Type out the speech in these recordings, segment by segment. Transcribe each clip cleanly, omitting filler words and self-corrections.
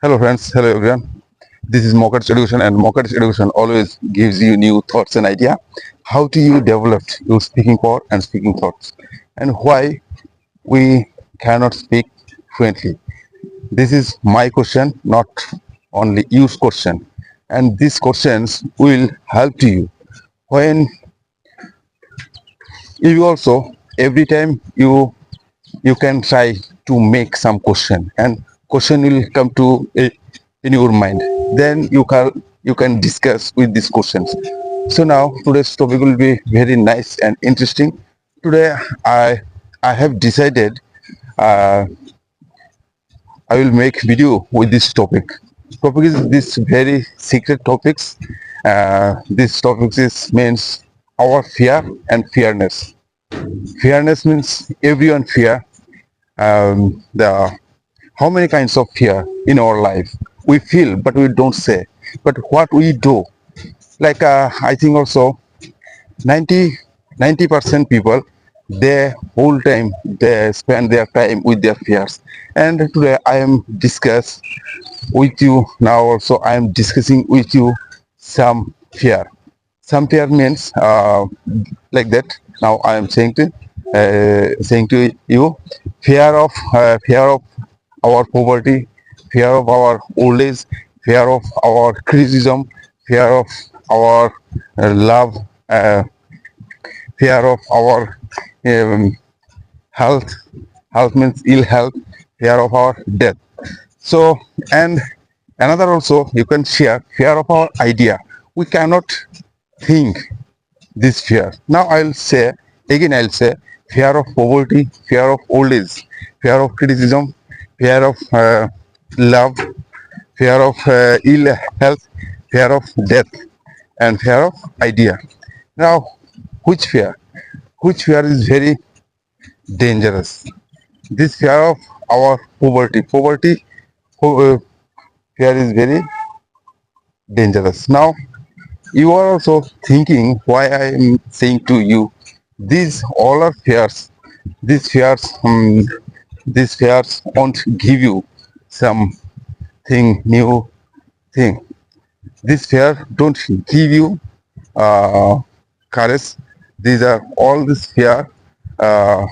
Hello friends, hello everyone. This is Mockers Education, and Mockers Education always gives you new thoughts and idea. How do you develop your speaking power and speaking thoughts, and why we cannot speak fluently. This is my question, not only your question, and these questions will help to you when you also every time you can try to make some question, and question will come to in your mind, then you can discuss with these questions. So now today's topic will be very nice and interesting. Today I have decided uh, I will make video with this topic. Topic is this very secret topics. This topic is means our fear and fairness. Fairness means everyone fear. The how many kinds of fear in our life we feel but we don't say, but what we do, like I think also 90 90% people, they whole time they spend their time with their fears. And today I am discuss with you, now also I am discussing with you some fear. Some fear means like that. Now I am saying to you, fear of our poverty, fear of our old age, fear of our criticism, fear of our love, uh, fear of our um, health. Health means ill health, fear of our death. So, and another also you can share fear of our idea. We cannot think this fear. Now I'll say, again I'll say, fear of poverty, fear of old age, fear of criticism, fear of love, fear of ill health, fear of death, and fear of idea. Now, which fear? Which fear is very dangerous? This fear of our poverty. Fear is very dangerous. Now, you are also thinking why I am saying to you, these all are fears. These fears, these fears won't give you something new thing. This fear don't give you courage. These are all this fear. Uh,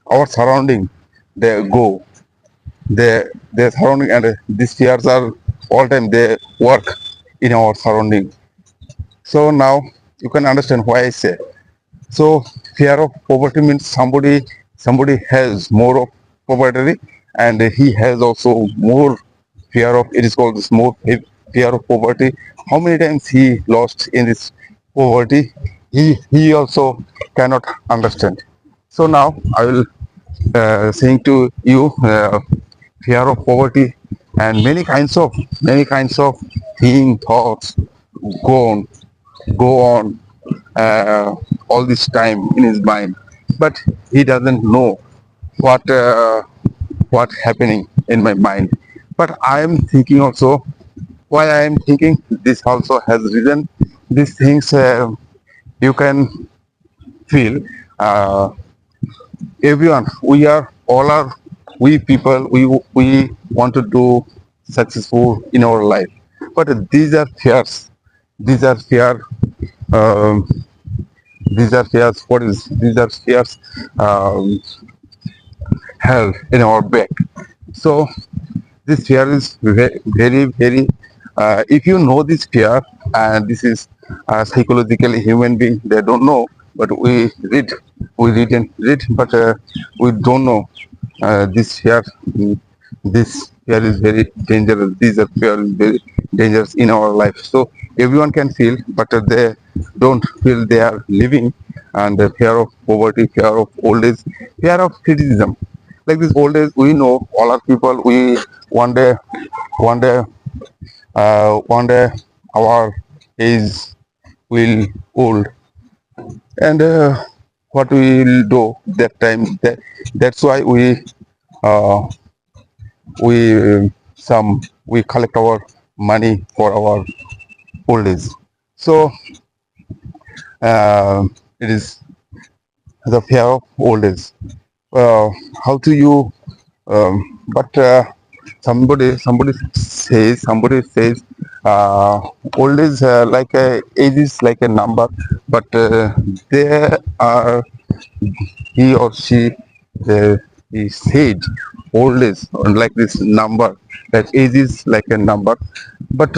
our surrounding, they go. They surrounding, and these fears are all time they work in our surrounding. So now you can understand why I say. So fear of poverty means somebody has more of poverty, and he has also more fear of, it is called this more fear of poverty. How many times he lost in this poverty, he also cannot understand. So now I will saying to you, fear of poverty and many kinds of thoughts go on go on all this time in his mind, but he doesn't know what what happening in my mind. But I am thinking also, why I am thinking this also has reason. These things you can feel. Everyone, we are all are we people, we want to do successful in our life, but these are fears. These are fear. um, these are fears. What is these are fears um, held in our back. So this fear is very if you know this fear, and this is psychologically human being, they don't know, but we read and read, but we don't know this fear. This fear is very dangerous. These are fear is very dangerous in our life. So everyone can feel, but they don't feel they are living. And the fear of poverty, fear of old age, fear of criticism. Like this old age, we know all our people. We one day, one day, one day, our age will old, and what we will do that time. That's why uh, we collect our money for our old age. So it is the fear of old age. Uh, how do you? But somebody says old is like a age is like a number, but there are he or she he said old is like this number, that age is like a number, but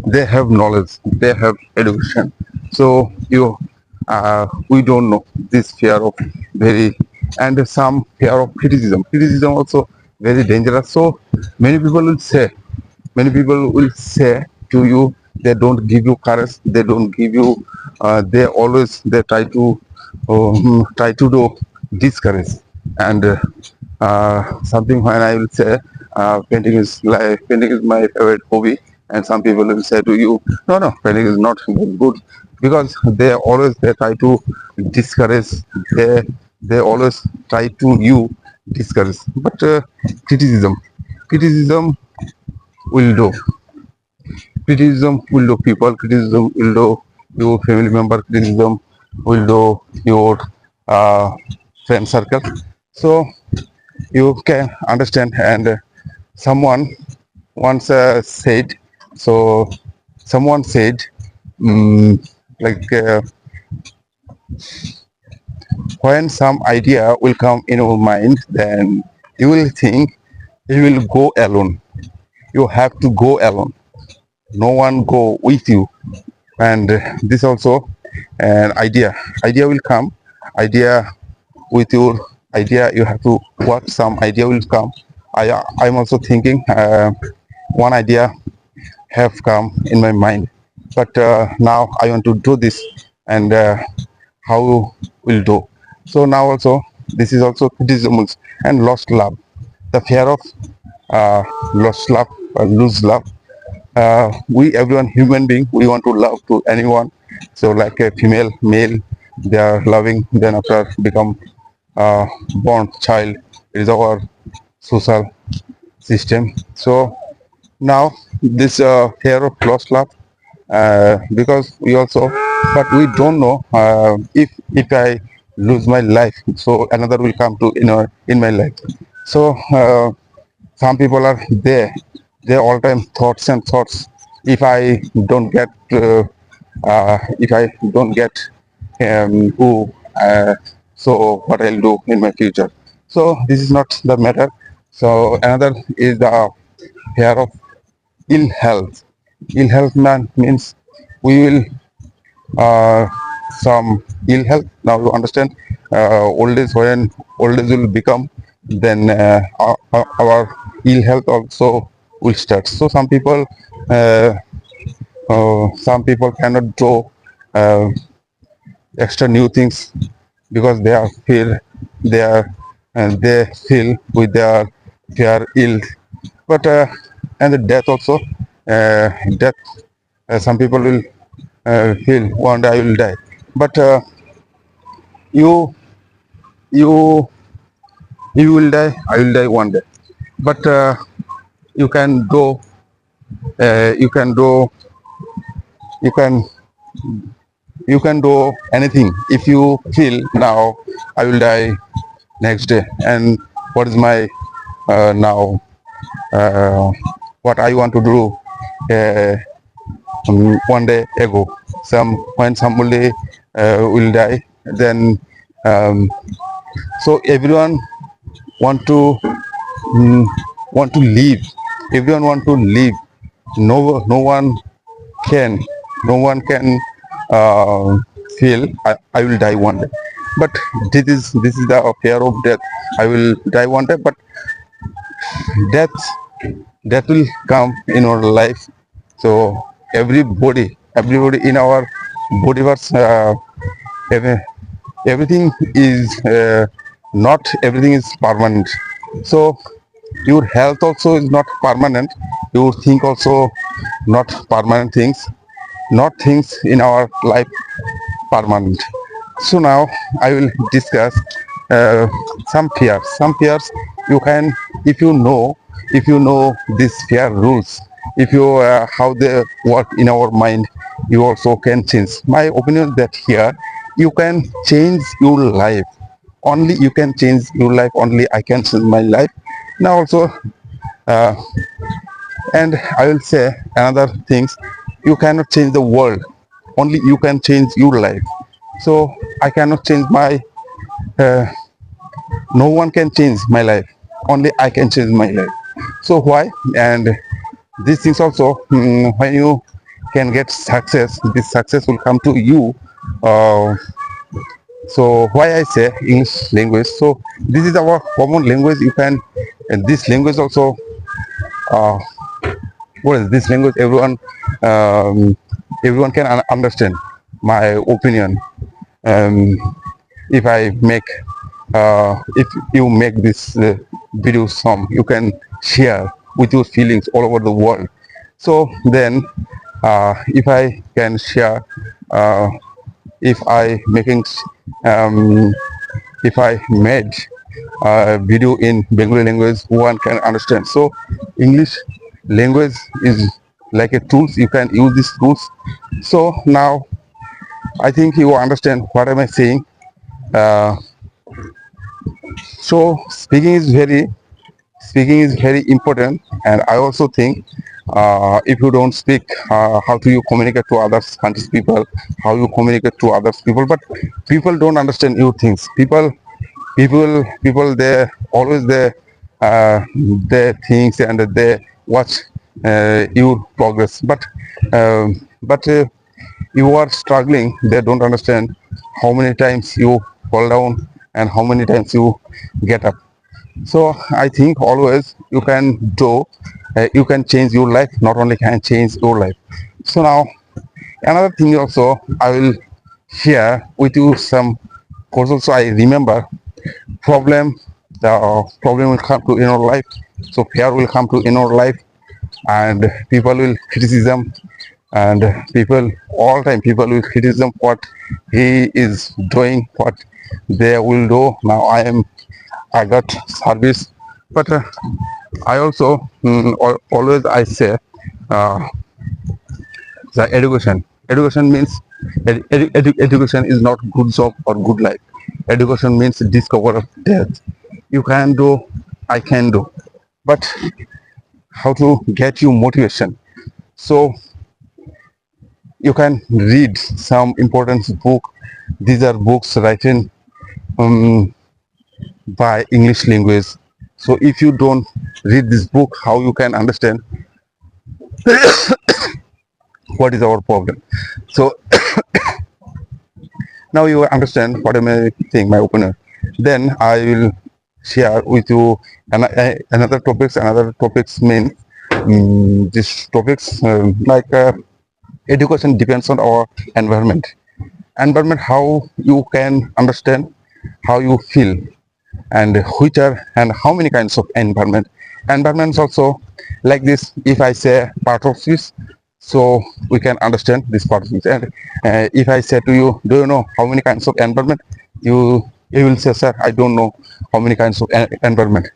they have knowledge, they have education. So you we don't know this fear of very, and some fear of criticism also very dangerous. So many people will say, many people will say to you, they don't give you courage, they don't give you they always they try to do discourage. And something when I will say painting is my favorite hobby, and some people will say to you, no, painting is not good, because they always they try to discourage, they they always try to you discourage. But criticism will do, criticism will do people, criticism will do your family member, criticism will do your uh, friend circle. So you can understand. And someone once said, so someone said, mm, like when some idea will come in your mind, then you will think you will go alone, you have to go alone, no one go with you. And this also an idea will come, idea with your idea you have to work, some idea will come. I'm also thinking one idea have come in my mind, but now I want to do this, and how will do. So now also this is also criticism and lost love, the fear of lost love, lose love. We everyone human being, we want to love to anyone. So like a female male, they are loving, then after become born child, it is our social system. So now this fear of lost love, because we also, but we don't know if I lose my life, so another will come to in my life. So some people are there, they all time thoughts and thoughts, if I don't get if I don't get who so what I'll do in my future. So this is not the matter. So another is the fear of ill health. Ill health man means we will some ill health. Now you understand, old age, when old age will become, then our ill health also will start. So uh, some people cannot do uh, extra new things, because they are feel they are and they feel with their fear ill. But and the death also, death, some people will feel one day I will die, but you you you will die, I will die one day. But you can do you can do you can you can do anything. If you feel now I will die next day, and what is my now what I want to do uh, one day ago, when somebody will die, then so everyone want to mm, want to live, everyone want to live. No one can, no one can uh, feel I will die one day. But this is the fear of death, I will die one day. But death death will come in our life. So everybody in our body was every- everything is not everything is permanent. So your health also is not permanent, your think also not permanent things, not things in our life permanent. So now I will discuss uh, some fears. Some fears you can, if you know these fear rules, if you how they work in our mind, you also can change. My opinion is that here you can change your life. Only you can change your life. Only I can change my life. Now also uh, and I will say another things, you cannot change the world, only you can change your life. So I cannot change my uh, no one can change my life, only I can change my life. So why? And these things also, when you can get success, this success will come to you. uh, so why I say English language, so this is our common language. You can, and this language also, uh, what is this language, um, everyone can understand my opinion. um, if I make, if you make this video, some you can share with your feelings all over the world. So then, if I can share, uh, if I making, um, if I made a video in Bengali language, one can understand. So English language is like a tools, you can use these tools. So now I think you understand what am I saying. uh, so speaking is very important. And I also think, if you don't speak, how do you communicate to others countries people, how you communicate to others people, but people don't understand your things. People they always they things, and they watch your progress, but you are struggling, they don't understand how many times you fall down and how many times you get up. So I think always you can do, you can change your life, not only can change your life. So now another thing also, I will share with you some course also. I remember problem, the problem will come to in our life, so fear will come to in our life, and people will criticism, and people all time people will criticism what he is doing, what they will do. Now I got service, but I also, always I say, uh, the education means, education is not good job or good life. Education means discover of death. You can do, I can do, but how to get you motivation? So you can read some important book. These are books written um, by English language. So if you don't read this book, how you can understand what is our problem? So now you understand what am I think, my opinion. Then I will share with you another topics mean, these topics, like education depends on our environment, how you can understand, how you feel, and which are and how many kinds of environments also. Like this, if I say part of this, so we can understand this part of this. And if I say to you, do you know how many kinds of environment, you will say, sir, I don't know how many kinds of environment.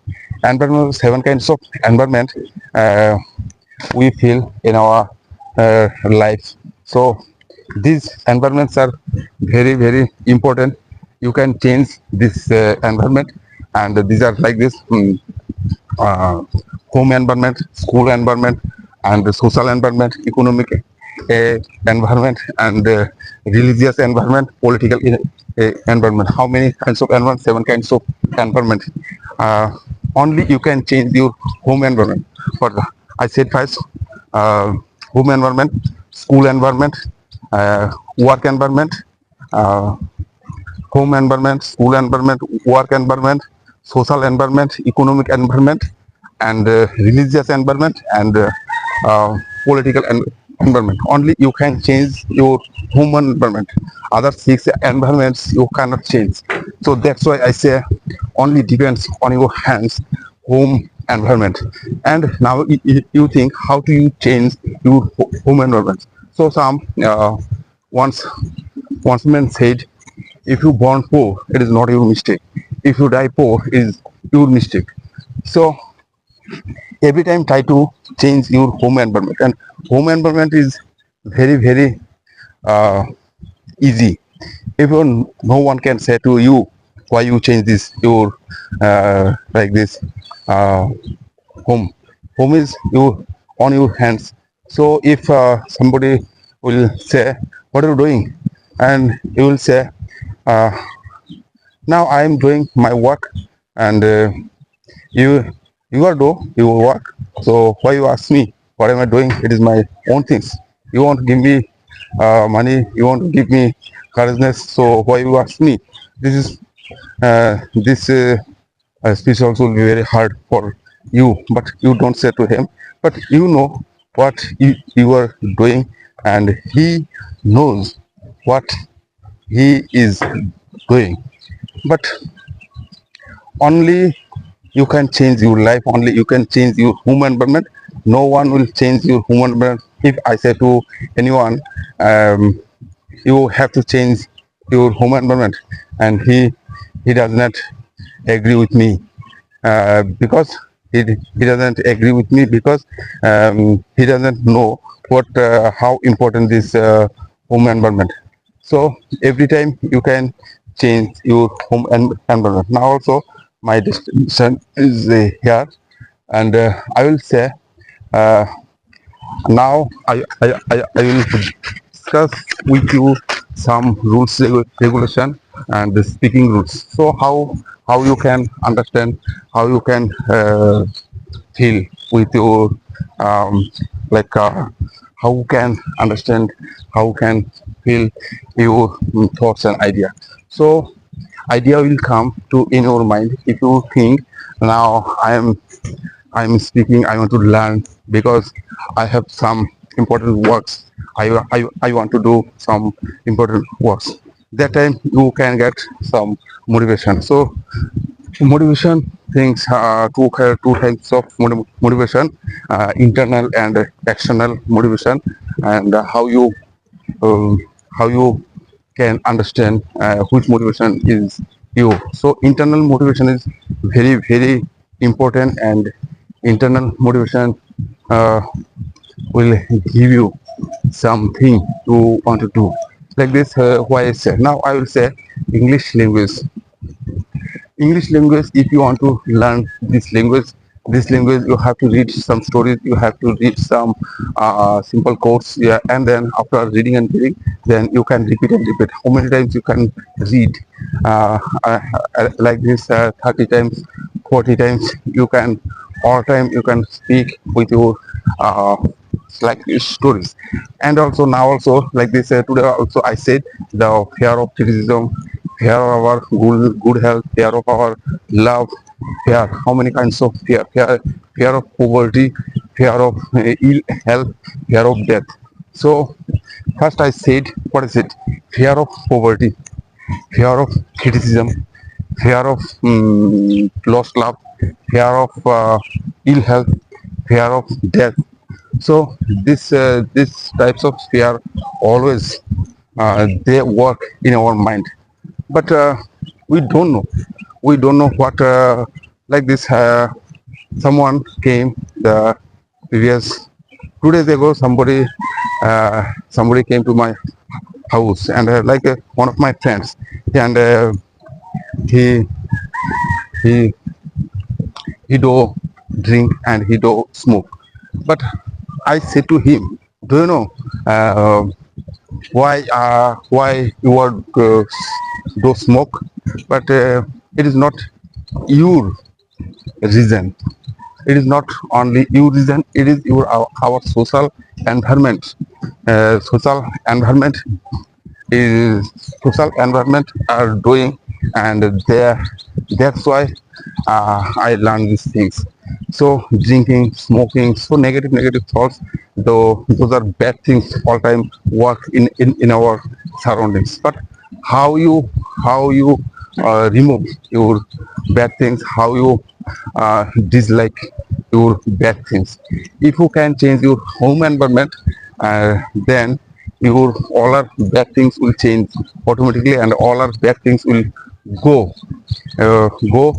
7 kinds of environment uh, we feel in our life. So these environments are very very important. You can change this environment, and these are like this, uh, home environment, school environment, and the social environment, economic environment, and religious environment, political environment. How many kinds of environment? 7 kinds of environment. uh, Only you can change your home environment. For the, I said first, uh, home environment, school environment, work environment, uh, home environment, school environment, work environment, social environment, economic environment, and religious environment, and political environment. Only you can change your home environment. Other 6 environments you cannot change. So that's why I say only depends on your hands, home environment. And now you think, how do you change your home environment? So some, once man said, if you born poor, it is not your mistake. If you die poor, it is your mistake. So every time try to change your home environment, and home environment is very very uh, easy. Even no one can say to you why you change this your like this uh, home. home is you on your hands. So if somebody will say, "What are you doing?" and you will say, uh, "Now I am doing my work," and you you are do your work. So why you ask me what am I doing? It is my own things. You want to give me money, you want to give me courageousness, so why you ask me? This is this speech also will be very hard for you, but you don't say to him, but you know what you are doing, and he knows what he is doing. But only you can change your life, only you can change your human environment. No one will change your human environment. If I say to anyone, um, you have to change your human environment, and he does not agree with me, because he doesn't agree with me because he doesn't know what how important this home environment. So every time you can change your environment. Now also my destination is here, and I will say, uh, now I will discuss with you some rules, regulation, and the speaking rules. So how you can understand, how you can feel with your like how you can understand, how you can feel your thoughts and idea. So idea will come to in your mind if you think, now I'm speaking, I want to learn because I have some important works. I want to do some important works. That time you can get some motivation. So motivation things, two types of motivation, internal and external motivation, and um, how you can understand which motivation is you. So internal motivation is very important, and internal motivation uh, will give you something you want to do. Like this, why I say now I will say English language. English language, if you want to learn this language, you have to read some stories, you have to read some simple quotes, yeah, and then after reading and reading, then you can repeat and repeat. How many times you can read? Like this, 30 times, 40 times, you can, all time you can speak with your uh, like stories. And also now also like this, today also I said the fear of criticism, fear of our good health, fear of our love, fear, how many kinds of fear of poverty, fear of ill health, fear of death. So first I said, what is it? Fear of poverty, fear of criticism, fear of lost love, fear of ill health, fear of death. So this types of fear always they work in our mind, but we don't know. We don't know what like this. Someone came the previous 2 days ago. Somebody came to my house, and like one of my friends, and he he he do drink and he do smoke. But I said to him, do you know why you are do smoke? But it is not your reason. It is not only your reason. It is our social environment. Social environment is social environment are doing, and that's why I learned these things. So drinking, smoking, so negative thoughts, though those are bad things all time work in our surroundings. But how you remove your bad things, how you dislike your bad things. If you can change your home environment, then your all our bad things will change automatically, and all our bad things will go go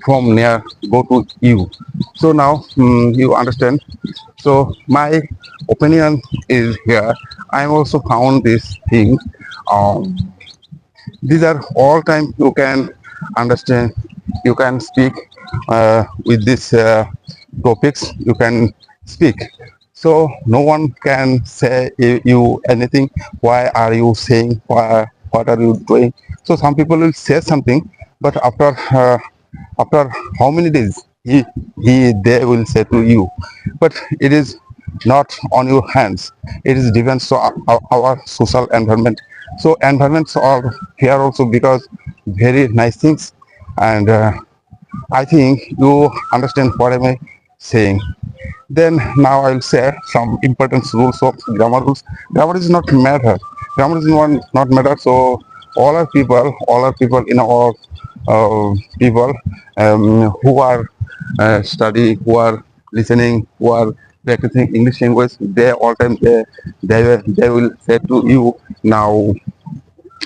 from near, go to you. So now you understand. So my opinion is here. I also found this thing. um, these are all time you can understand, you can speak with this topics you can speak. So no one can say you anything. Why are you saying? Why, what are you doing? So some people will say something, but after how many days he they will say to you. But it is not on your hands. It is depends to our social environment. So environments are here also because very nice things, and I think you understand what am I saying. Then now I'll share some important rules of grammar rules. Grammar is not matter. Grammar is not matter. So all are people in our people who are study, who are listening, who are practicing English language. They all time they will say to you now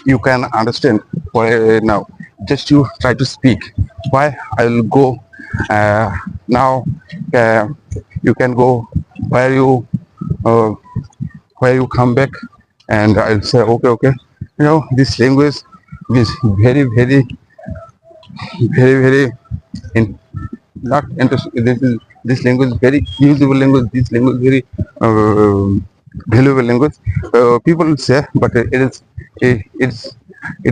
you can understand now. Just you try to speak. Why I will go now. Uh, you can go where uh, you come back, and I'll say okay, okay. You know this language is very in not interesting. This language is very usable language. This language is very valuable language. People will say, but it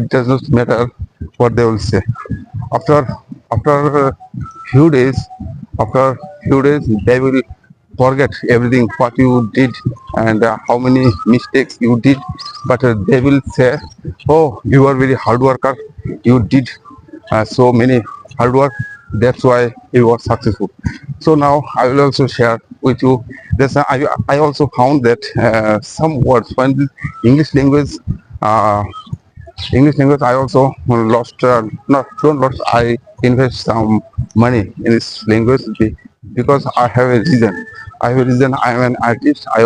does not matter what they will say. After after few days, after few days, they will forget everything what you did and how many mistakes you did. But they will say, "Oh, you are very hard worker. You did so many hard work. That's why you are successful." So now I will also share with you. I also found that some words when the English language uh, English language I also lost not don't lost I invest some money in this language because I have a reason. I have a reason. I am an artist. I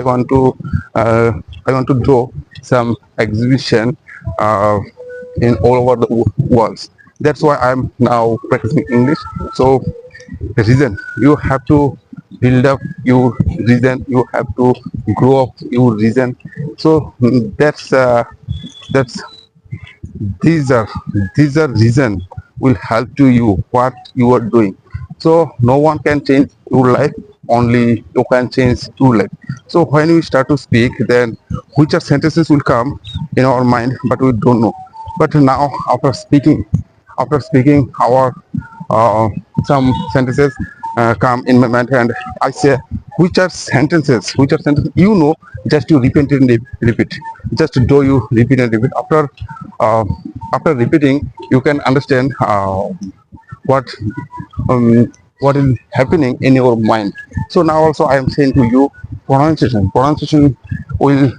want to I want to draw some exhibition uh, in all over the world. That's why I'm now practicing English. So the reason you have to build up your reason. You have to grow up your reason. So that's these are reason will help to you what you are doing. So no one can change your life, only you can change your life. So when we start to speak, then which are sentences will come in our mind, but we don't know. But now after speaking our uh, some sentences come in my mind, and I say which are sentences you know, just you repeat and repeat, just do you repeat and repeat. Uh, After repeating you can understand what what is happening in your mind. So now also I am saying to you, pronunciation will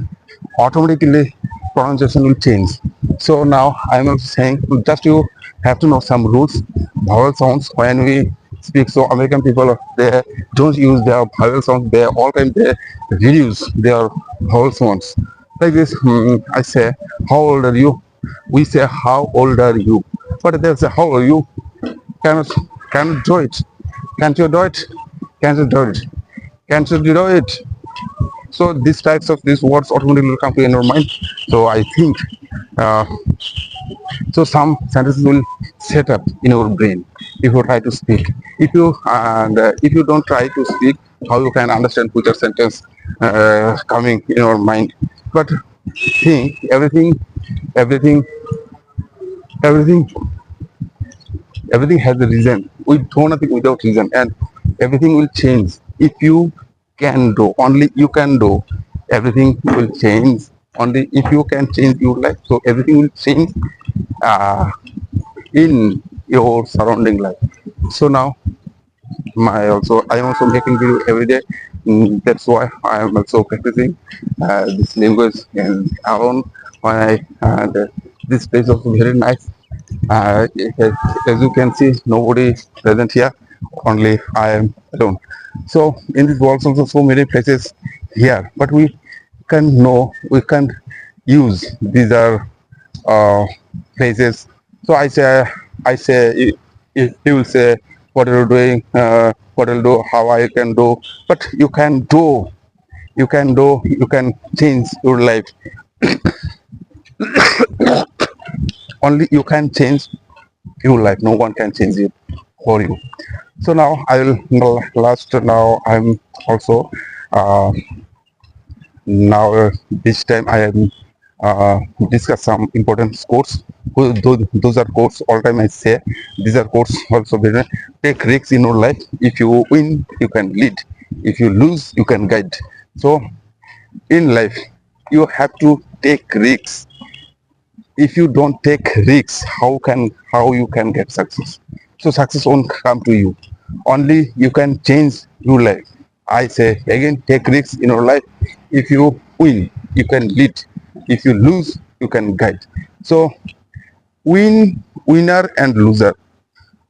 automatically pronunciation will change. So now I am also saying just you have to know some rules, vowel sounds when we speak. So American people they don't use their vowel sounds. They all time they reduce their vowel sounds. Like this, I say, how old are you? We say, how old are you? But they say, how old are you? Cannot, cannot do it. Can't you do it? Can't you do it? Can't you do it? So these types of these words automatically come to in your mind. So I think uh, so some sentences will set up in your brain if you try to speak. If you don't try to speak, how you can understand future sentence coming in your mind? But think everything, everything, everything has a reason. We do nothing without reason, and everything will change if you can do. Only you can do. Everything will change only if you can change your life. So everything will change uh, in your surrounding life. So now I am also making video every day. That's why I am also practicing this language and alone. When this place is also very nice. As you can see, nobody is present here. Only I am alone. So in this world also so many places here, but we can use these are uh, places. So I say, he will say, what are you doing? What will do? How I can do? But you can do. You can do. You can change your life. Only you can change your life. No one can change it for you. So now I will last now I'm also uh, now this time I am discuss some important quotes. Those are quotes all time I say. These are quotes also very take risks in your life. If you win, you can lead. If you lose, you can guide. So in life, you have to take risks. If you don't take risks, how you can get success? So success won't come to you. Only you can change your life. I say again, take risks in your life. If you win, you can lead. If you lose, you can guide. So winner and loser,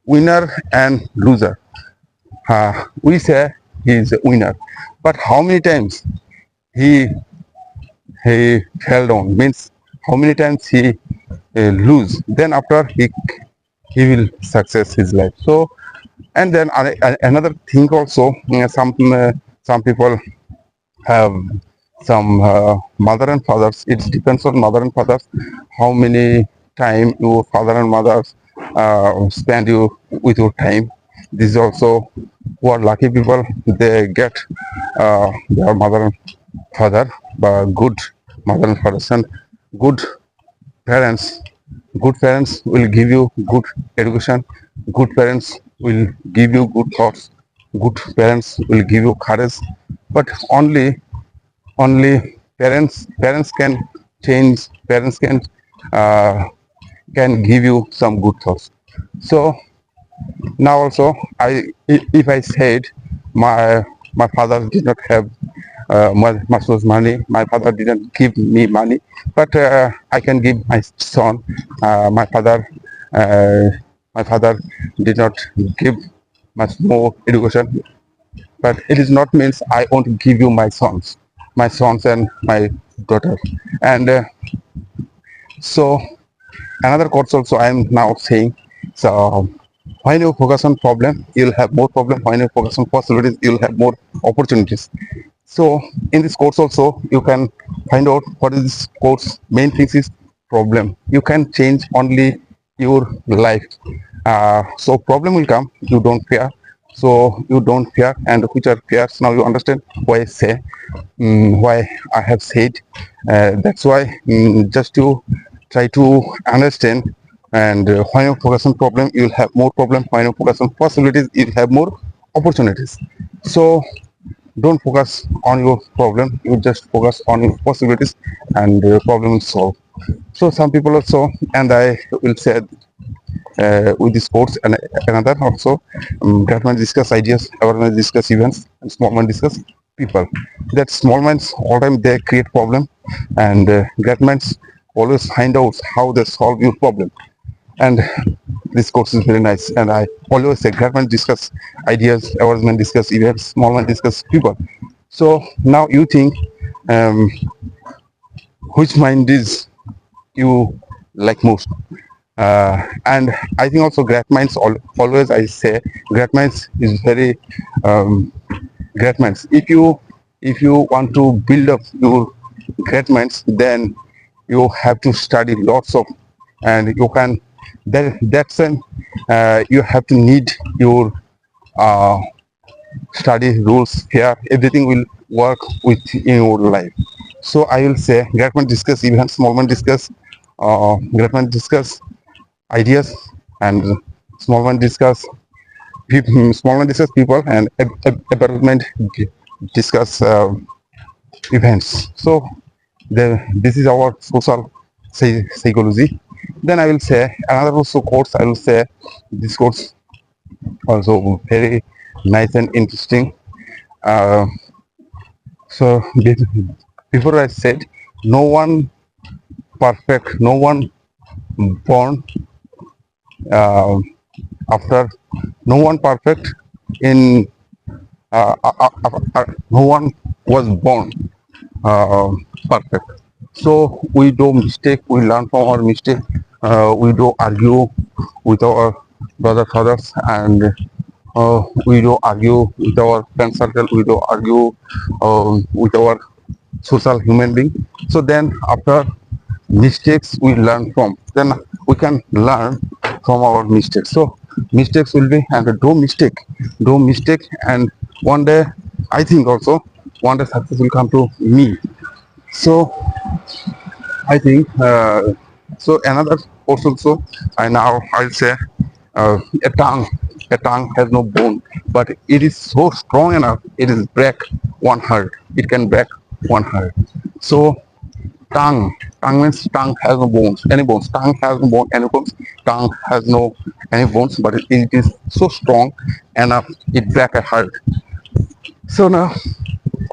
winner and loser. We say he is a winner, but how many times he he fell down means how many times he lose, then after he will success his life. So and then another thing also, some people have some mother and fathers. It depends on mother and fathers how many time your father and mothers spend you with your time. This is also who are lucky people, they get their mother and father, but good mother and father, and good parents. Good parents will give you good education. Good parents will give you good thoughts. Good parents will give you courage. But only parents can change. Parents uh, can give you some good thoughts. So now also, if I said my father did not have much money, my father didn't give me money, but I can give my son. Uh, my father did not give much more education, but it is not means I won't give you my sons and my daughter. And so another quotes also I am now saying. So when you focus on problem, you'll have more problem. When you focus on possibilities, you'll have more opportunities. So in this course also, you can find out what is this course main things is problem. You can change only your life. So problem will come. You don't fear. So you don't fear, and which are fears. Now you understand why I say, why I have said. That's why just to try to understand. And when you focus on problem, you'll have more problem. When you focus on possibilities, you'll have more opportunities. So don't focus on your problem, you just focus on your possibilities, and the problem will solve. So some people also, and I will say with this course and another also, great minds discuss ideas, awareness discuss events, and small minds discuss people. That small minds all time they create problem, and great minds always find out how they solve your problem. And this course is very nice, and I always say great minds discuss ideas, awareness minds discuss events, small minds discuss people. So now you think, um, which mind is you like most? And I think also great minds always I say great minds is very um, great minds. If you want to build up your great minds, then you have to study lots of, and you can that's an you have to need your uh, study rules here. Everything will work with in your life. So I will say great minds discuss events, small minds discuss great minds discuss ideas, and small minds discuss small minds discuss people, and development discuss events. So this is our social psychology. Then I will say another also course. I will say this course also very nice and interesting. Uh, so before I said, no one perfect, no one born uh, after, no one perfect in no one was born uh, perfect. So we do mistake, we learn from our mistake. We do argue with our brother fathers, and we do argue with our friend circle. We do argue with our social human being. So then after mistakes we learn from, then we can learn from our mistakes. So mistakes will be, and don't mistake, and one day I think also one day success will come to me. So I think so. Another course also, I now I'll say a tongue. A tongue has no bone, but it is so strong enough. It is break one heart. It can break one heart. So tongue means tongue has no bones. Any bones? Tongue has no bone. Any bones? Tongue has no any bones, but it is so strong enough. It break a heart. So now,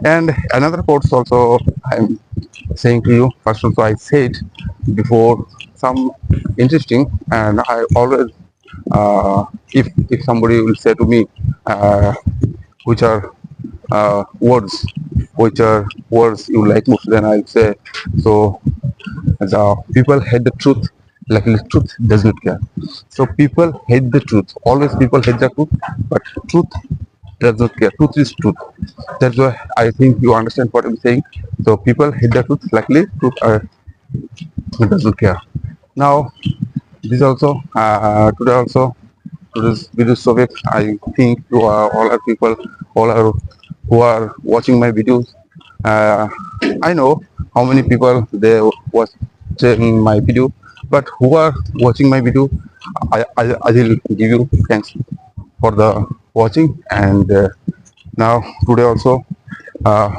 and another quotes also I'm saying to you. First also I said before some interesting, and I always if somebody will say to me which are words you like most, then I'll say so. The people hate the truth. Luckily, truth does not care. So people hate the truth. Always people hate the truth, but truth does not care. Truth is truth. That's why I think you understand what I'm saying. So people hate the truth. Luckily, truth does not care. Now, this also today also today's video topic. I think you are all are people, all are who are watching my videos. Uh, I know how many people they watching my video, but who are watching my video, I will give you thanks for the watching. And now today also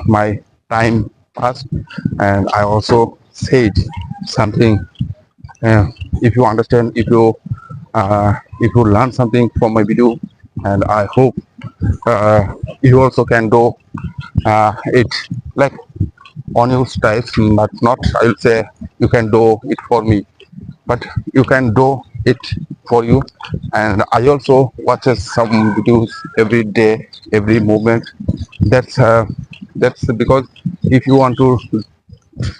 my time passed, and I also said something. If you understand, if you learn something from my video, and I hope you also can do it like on your styles, but not I will say you can do it for me, but you can do it for you. And I also watches some videos every day, every moment. That's because if you want to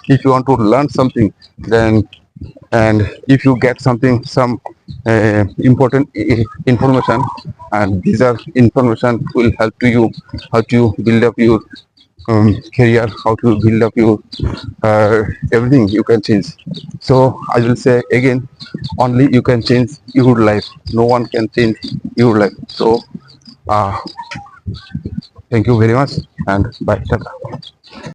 if you want to learn something, then and if you get something some important information, and these are information will help to you how to build up your career, how to build up your everything you can change. So I will say again, only you can change your life, no one can change your life. So uh, thank you very much, and bye. Tata.